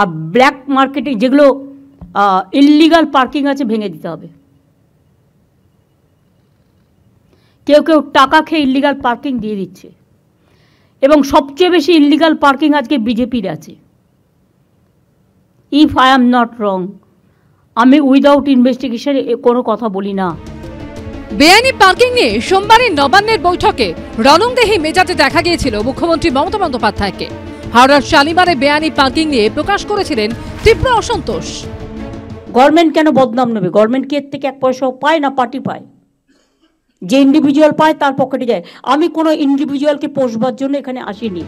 আর black মার্কেটে যেগুলো illegal parking আছে ভেঙে দিতে হবে। কেউ কেউ টাকা খেয়ে ইললিগাল পার্কিং দিয়ে দিচ্ছে, এবং সবচেয়ে বেশি ইললিগাল পার্কিং আজকে বিজেপির আছে। If I am not wrong, আমি উইদাউট ইনভেস্টিগেশন কোনো কথা বলি না। বেআইনি পার্কিং নিয়ে সোমবারের নবান্নের বৈঠকে রণংদেহী মেজাজে দেখা গিয়েছিল মুখ্যমন্ত্রী মমতা বন্দ্যোপাধ্যায়কে। হাওড়ার শালিমারে বেআইনি পার্কিং নিয়ে প্রকাশ করেছিলেন তীব্র অসন্তোষ। গভর্নমেন্ট কেন বদনাম নেবে? গভর্নমেন্ট কি এর থেকে এক পয়সাও পায় না পার্টি পায়? যে ইন্ডিভিজুয়াল পায় তার পকেটে যায়। আমি কোনো ইন্ডিভিজুয়ালকে পোষবার জন্য এখানে আসিনি।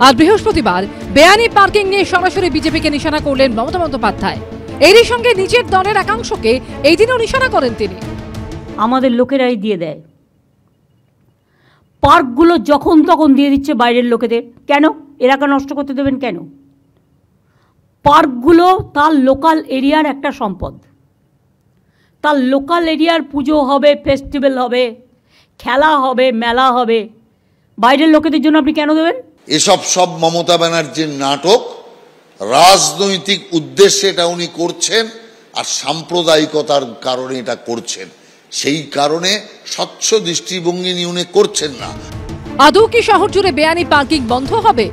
আর বৃহস্পতিবার বেআইনি পার্কিং নিয়ে সরাসরি বিজেপিকে নিশানা করলেন মমতা বন্দ্যোপাধ্যায়। এরই সঙ্গে নিজের দলের একাংশকে এই দিনও নিশানা করেন তিনি। আমাদের লোকেরাই দিয়ে দেয়, পার্কগুলো যখন তখন দিয়ে দিচ্ছে বাইরের লোকেদের। কেন? এলাকা নষ্ট করতে দেবেন কেন? পার্কগুলো তার লোকাল এরিয়ার একটা সম্পদ। তার লোকাল এরিয়ার পুজো হবে, ফেস্টিভ্যাল হবে, খেলা হবে, মেলা হবে, বাইরের লোকেদের জন্য আপনি কেন দেবেন? এসব সব মমতা ব্যানার্জির নাটক, রাজনৈতিক উদ্দেশ্যে এটা উনি করছেন, আর সাম্প্রদায়িকতার কারণে এটা করছেন। সেই কারণে স্বচ্ছ দৃষ্টিভঙ্গি নিয়ে উনি করছেন না। আদৌ কি শহর জুড়ে বেআইনি পার্কিং বন্ধ হবে,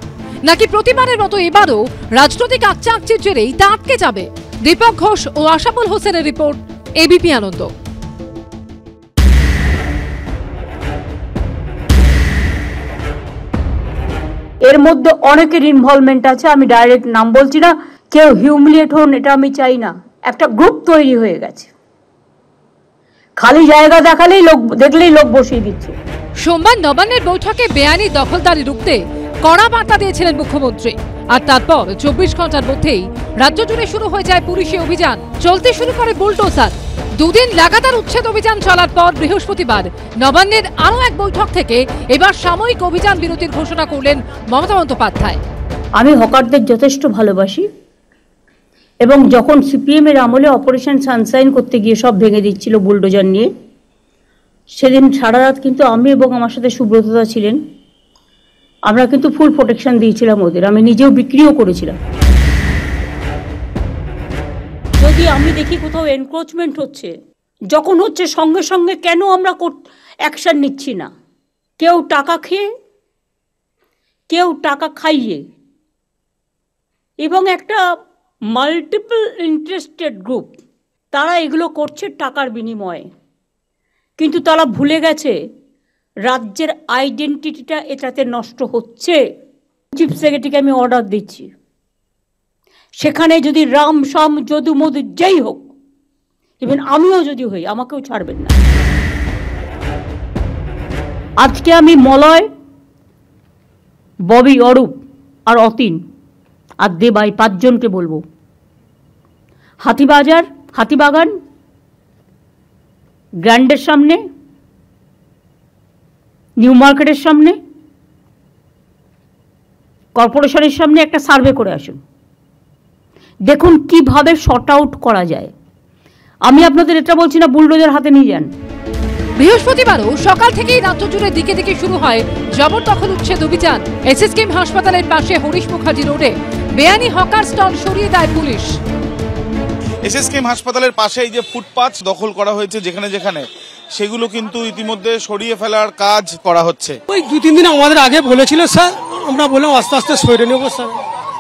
নাকি প্রতিবারের মতো এবারও রাজনৈতিক আকচাকচির জেরেই তা আটকে যাবে? দীপক ঘোষ ও আশাফুল হোসেনের রিপোর্ট, এবিপি আনন্দ। এর মধ্যে অনেকের ইনভলভমেন্ট আছে, আমি ডাইরেক্ট নাম বলছি না। কেউ হিউমিলিয়েট হন এটা আমি চাই না। একটা গ্রুপ তৈরি হয়ে গেছে, খালি জায়গা দেখালেই লোক, দেখলেই লোক বসিয়ে দিচ্ছে। সোমবার নবান্নের বৈঠকে বেআইনি দখলদারি রুখতে কড়া বার্তা দিয়েছিলেন মুখ্যমন্ত্রী। আর তারপর 24 ঘন্টার মধ্যেই রাজ্য জুড়ে শুরু হয়ে যায় পুলিশি অভিযান। চলতে শুরু করে বুলডোজার। দুদিন লাগাতার উচ্ছেদ অভিযান চলার পর বৃহস্পতিবার নবান্নের আরও এক বৈঠক থেকে এবার সাময়িক অভিযান বিরতির ঘোষণা করলেন মমতা বন্দ্যোপাধ্যায়। আমি হকারদের যথেষ্ট ভালোবাসি, এবং যখন সিপিএম এর আমলে অপারেশন সানশাইন করতে গিয়ে সব ভেঙে দিচ্ছিল বুলডোজার নিয়ে, সেদিন সারা রাত কিন্তু আমি এবং আমার সাথে সুব্রতদা ছিলেন, আমরা কিন্তু ফুল প্রোটেকশন দিয়েছিলাম ওদের। আমি নিজেও বিক্রিও করেছিলাম। যদি আমি দেখি কোথাও এনক্রোচমেন্ট হচ্ছে, যখন হচ্ছে সঙ্গে সঙ্গে কেন আমরা অ্যাকশন নিচ্ছি না? কেউ টাকা খেয়ে, কেউ টাকা খাইয়ে, এবং একটা মাল্টিপল ইন্টারেস্টেড গ্রুপ, তারা এগুলো করছে টাকার বিনিময়ে। কিন্তু তারা ভুলে গেছে রাজ্যের আইডেন্টিটিটা এটাতে নষ্ট হচ্ছে। চিফ সেক্রেটারিকে আমি অর্ডার দিচ্ছি, সেখানে যদি রাম শাম যদু মধু যেই হোক, ইভেন আমিও যদি হই, আমাকেও ছাড়বেন না। আজকে আমি মলয়, ববি, অরূপ আর অতীন আর দেবাই 5 জনকে বলবো, হাতিবাজার, হাতিবাগান, গ্র্যান্ডের সামনে, নিউ মার্কেটের সামনে, কর্পোরেশনের সামনে একটা সার্ভে করে আসুন। দেখুন কিভাবে শর্ট আউট করা যায়। আমি আপনাদের এটা বলছি না বুলডোজার হাতে নিয়ে যান। বৃহস্পতিবারও সকাল থেকেই রাজ্য জুড়ে দিকে দিকে শুরু হয় জবরদখল উচ্ছেদ অভিযান। এসএসকেএম হাসপাতালের পাশে হরিশ মুখার্জি রোডে বেআইনি হকার স্টল সরিয়ে দেয় পুলিশ। এসএসকেএম হাসপাতালের পাশে এই যে ফুটপাথ দখল করা হয়েছে যেখানে যেখানে, সেগুলো কিন্তু ইতিমধ্যে সরিয়ে ফেলার কাজ করা হচ্ছে। ওই 2-3 দিন আমাদের আগে বলেছিল স্যার, আমরা বললাম আস্তে আস্তে সরিয়ে নেবো স্যার।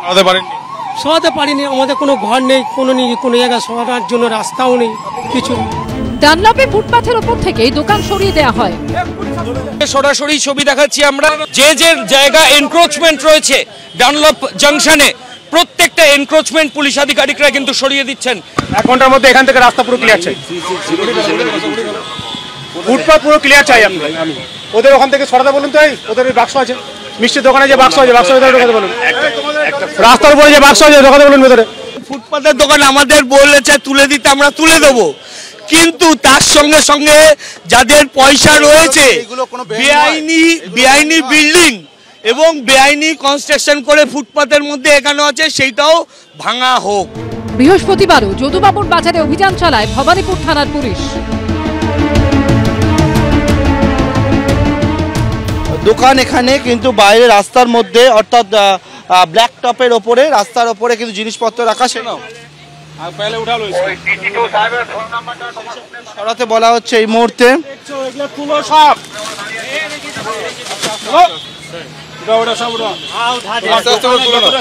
সরাতে পারেননি? সরাতে পারিনি, আমাদের কোনো ঘর নেই, কোনো জায়গায় সরানোর জন্য রাস্তাও নেই, কিছু। ডানলপে ফুটপাথের উপর থেকে দোকান সরিয়ে দেওয়া হয়। সরাসরি ছবি দেখাচ্ছি আমরা, যে যে জায়গা এনক্রোচমেন্ট রয়েছে ডানলপ জাংশনে, প্রত্যেকটা এনক্রোচমেন্ট পুলিশ আধিকারিকরা কিন্তু সরিয়ে দিচ্ছেন। 1 ঘন্টার মধ্যে এখান থেকে রাস্তা পুরো ক্লিয়ার চাই, ফুটপাথ পুরো ক্লিয়ার চাই। ওদের ওখান থেকে সরাতে বলুন তো, ওদের বাক্স আছে, মিষ্টির দোকানে যে বাক্স আছে, বাক্স ঢোকাতে বলুন, রাস্তার উপরে যে বাক্স আছে ঢোকাতে বলুন ভেতরে। ফুটপাথের দোকান আমাদের বলেছে তুলে দিতে, আমরা তুলে দেবো, কিন্তু তার সঙ্গে সঙ্গে যাদের পয়সা রয়েছে, বেআইনি বিল্ডিং এবং বেআইনি কনস্ট্রাকশন করে ফুটপাথের মধ্যে এখানে আছে, সেইটাও ভাঙা হোক। বৃহস্পতিবারও যদুবাবুর বাজারে অভিযান চালায় ভবানীপুর থানার পুলিশ। দোকান এখানে, কিন্তু বাইরে রাস্তার মধ্যে, অর্থাৎ ব্ল্যাক টপের ওপরে, রাস্তার ওপরে কিন্তু জিনিসপত্র রাখা, সেটা সরাতে বলা হচ্ছে এই মুহূর্তে।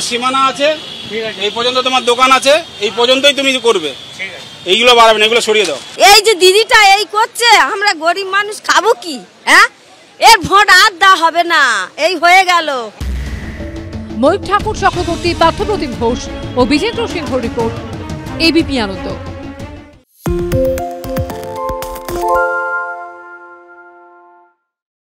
সীমানা আছে, এই পর্যন্ত তোমার দোকান আছে, এই পর্যন্তই তুমি করবে, এইগুলো বাড়াবে না, এগুলো সরিয়ে দাও। এই যে দিদিটা এই করছে, আমরা গরিব মানুষ খাবো কি? হ্যাঁ, এর ভোট আর দেওয়া হবে না, এই হয়ে গেল। ময়ূর ঠাকুর চক্রবর্তী, পার্থপ্রতিম ঘোষ ও বিজেন্দ্র সিংহ রিপোর্ট, এবিপি আনন্দ।